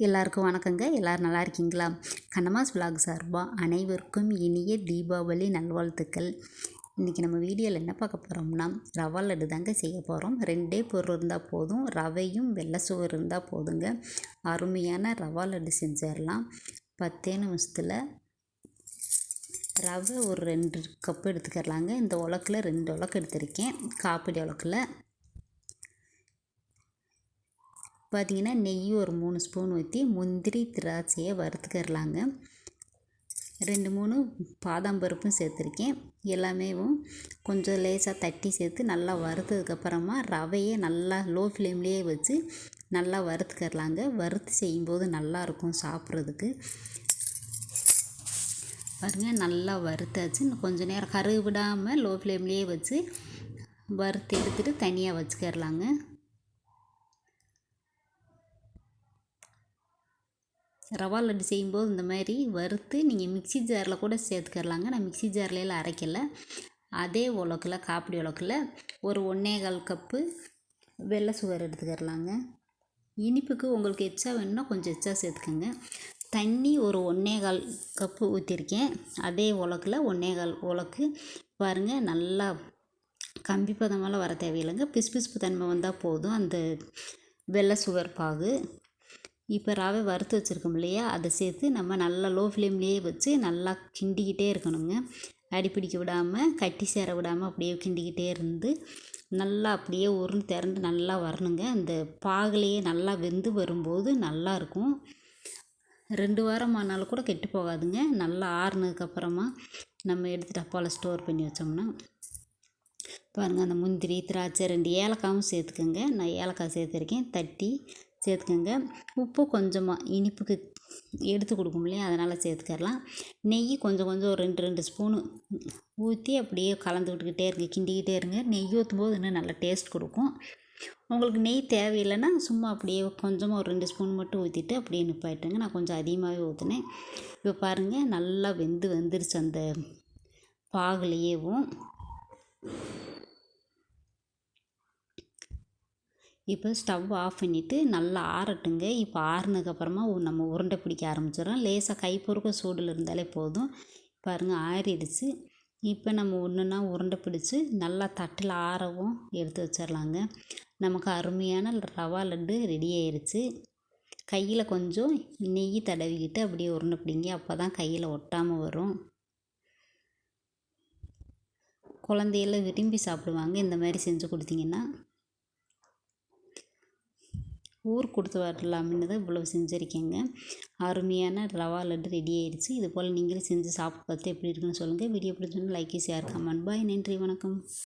எல்லாருக்கும் வணக்கங்க. எல்லோரும் நல்லா இருக்கீங்களா? கண்ணம்மாஸ் விலாக் சார்பாக அனைவருக்கும் இனிய தீபாவளி நல்வாழ்த்துக்கள். இன்றைக்கி நம்ம வீடியோவில் என்ன பார்க்க போகிறோம்னா, ரவா லட்டு தாங்க செய்ய போகிறோம். 2 பொருள் இருந்தால் போதும். ரவையும் வெள்ளை சுகர் இருந்தால் போதுங்க. அருமையான ரவா லட்டு செஞ்சிடலாம் 10 நிமிஷத்தில். ரவை ஒரு 2 கப்பு எடுத்துக்கிறலாங்க. இந்த உலக்கில் 2 உலக்கு எடுத்திருக்கேன். காப்பிடி உலக்கில் பார்த்திங்கன்னா நெய் ஒரு 3 ஸ்பூன் ஊற்றி முந்திரி திராட்சையை வறுத்துக்கிறலாங்க. 2-3 பாதாம் பருப்பும் சேர்த்துருக்கேன். எல்லாமே கொஞ்சம் லேசாக தட்டி சேர்த்து நல்லா வறுத்ததுக்கப்புறமா ரவையை நல்லா லோ ஃப்ளேம்லேயே வச்சு நல்லா வறுத்துக்கிறலாங்க. வறுத்து செய்யும்போது நல்லாயிருக்கும் சாப்பிட்றதுக்கு. பாருங்கள், நல்லா வறுத்தாச்சு. கொஞ்சம் நேரம் கருகு விடாமல் லோ ஃப்ளேம்லேயே வச்சு வறுத்து எடுத்துகிட்டு தனியாக வச்சுக்கிறலாங்க. ரவா லட்டு செய்யும்போது இந்த மாதிரி வறுத்து நீங்கள் மிக்ஸி ஜாரில் கூட சேர்த்துக்கிறலாங்க. நான் மிக்ஸி ஜார்லாம் அரைக்கலை. அதே உலக்கில் காப்பிடி உலக்கில் ஒரு 1.25 கப்பு வெள்ளை சுகர் எடுத்துக்கிறலாங்க. இனிப்புக்கு உங்களுக்கு எச்சா வேணும்னா கொஞ்சம் எச்சா சேர்த்துக்கோங்க. தண்ணி ஒரு 1.25 கப்பு ஊற்றிருக்கேன். அதே உலக்கில் 1.25 உலக்கு. பாருங்கள், நல்லா கம்பி பதமெல்லாம் வர தேவையில்லைங்க. பிசுபிசுப்பு தன்மை வந்தால் போதும் அந்த வெள்ளை சுகர் பாகு. இப்போ ரவை வறுத்து வச்சுருக்கோம் இல்லையா, அதை சேர்த்து நம்ம நல்லா லோ ஃப்ளேம்லேயே வச்சு நல்லா கிண்டிக்கிட்டே இருக்கணுங்க. அடிப்பிடிக்க விடாமல், கட்டி சேர விடாமல் அப்படியே கிண்டிக்கிட்டே இருந்து நல்லா அப்படியே உருண்டு திரண்டு நல்லா வரணுங்க. அந்த பாகுலேயே நல்லா வெந்து வரும்போது நல்லாயிருக்கும். 2 வாரம் ஆனாலும் கூட கெட்டு போகாதுங்க. நல்லா ஆறுனதுக்கப்புறமா நம்ம எடுத்து டப்பாவில் ஸ்டோர் பண்ணி வச்சோம்னா. பாருங்கள், அந்த முந்திரி திராட்சை 2 ஏலக்காயும் சேர்த்துக்கோங்க. நான் ஏலக்காய் சேர்த்துருக்கேன். தட்டி சேர்த்துக்கோங்க. உப்பு கொஞ்சமாக இனிப்புக்கு எடுத்து கொடுக்கும் இல்லையா, அதனால் சேர்த்துக்கலாம். நெய் கொஞ்சம் ஒரு 2 ஸ்பூனு ஊற்றி அப்படியே கலந்து விட்டுக்கிட்டே இருங்க, கிண்டிக்கிட்டே இருங்க. நெய் ஊற்றும் போது இன்னும் நல்லா டேஸ்ட் கொடுக்கும். உங்களுக்கு நெய் தேவையில்லைன்னா சும்மா அப்படியே கொஞ்சமாக ஒரு 2 ஸ்பூன் மட்டும் ஊற்றிட்டு அப்படியே நிப்பாட்டுங்க. நான் கொஞ்சம் அதிகமாகவே ஊற்றினேன். இப்போ பாருங்கள், நல்லா வந்துருச்சு அந்த பாகுலேயேவும். இப்போ ஸ்டவ் ஆஃப் பண்ணிவிட்டு நல்லா ஆறட்டுங்க. இப்போ ஆறுனதுக்கப்புறமா நம்ம உருண்டை பிடிக்க ஆரம்பிச்சிடறோம். லேசாக கை பொறுக்க சூடில் இருந்தாலே போதும். பாருங்கள், ஆறிடுச்சு. இப்போ நம்ம ஒன்றுன்னா உருண்டை பிடிச்சி நல்லா தட்டில் ஆறவும் எடுத்து வச்சிடலாங்க. நமக்கு அருமையான ரவா லட்டு ரெடி ஆயிடுச்சு. கையில் கொஞ்சம் நெய் தடவிக்கிட்டு அப்படியே உருண்டை பிடிங்க. அப்போ தான் கையில் ஒட்டாமல் வரும். குழந்தையெல்லாம் விரும்பி சாப்பிடுவாங்க இந்த மாதிரி செஞ்சு கொடுத்தீங்கன்னா. ஊர் கொடுத்து வரலாம்னு தான் இவ்வளோ செஞ்சுருக்கேங்க. அருமையான ரவா லட்டு ரெடி ஆயிடுச்சு. இது போல் நீங்களும் செஞ்சு சாப்பிட்டு பார்த்து எப்படி இருக்குன்னு சொல்லுங்கள். வீடியோ பிடிச்சிருந்தா லைக், ஷேர், கமெண்ட். பாய். நன்றி, வணக்கம்.